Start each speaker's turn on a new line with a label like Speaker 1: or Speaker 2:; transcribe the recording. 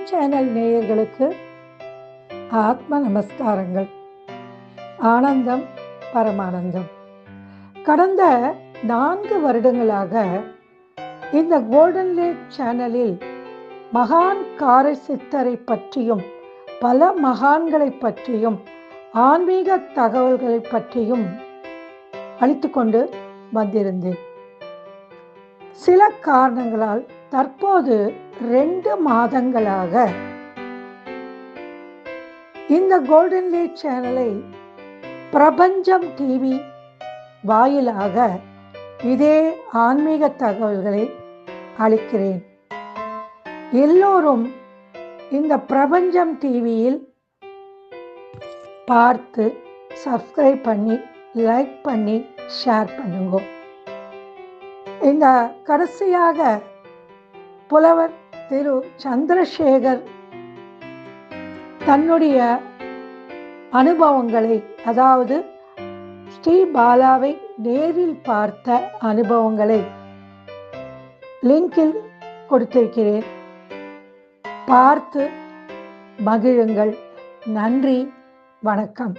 Speaker 1: Channel நேயர்களுக்கு ஆத்ம நமஸ்காரங்கள். ஆனந்தம் பரமானந்தம். கடந்த 4 வருடங்களாக இந்த கோல்டன் லேக் சேனலில் மகான் காரசித்தரை பற்றியும் பல மகான்களை பற்றியும் ஆன்மீக தகவல்களை பற்றியும் அளித்து கொண்டு வந்திருந்தேன். சில காரணங்களால் தற்போது 2 மாதங்களாக இந்த கோல்டன் லேக் சேனலை பிரபஞ்சம் டிவி வாயிலாக இதே ஆன்மீக தகவல்களை அளிக்கிறேன். எல்லோரும் இந்த பிரபஞ்சம் டிவியில் பார்த்து சப்ஸ்கிரைப் பண்ணி, லைக் பண்ணி, ஷேர் பண்ணுங்க. இந்த கடைசியாக புலவர் திரு சந்திரசேகர் தன்னுடைய அனுபவங்களை, அதாவது ஸ்ரீ பாலாவை நேரில் பார்த்த அனுபவங்களை லிங்கில் கொடுத்திருக்கிறேன். பார்த்து மகிழுங்கள். நன்றி, வணக்கம்.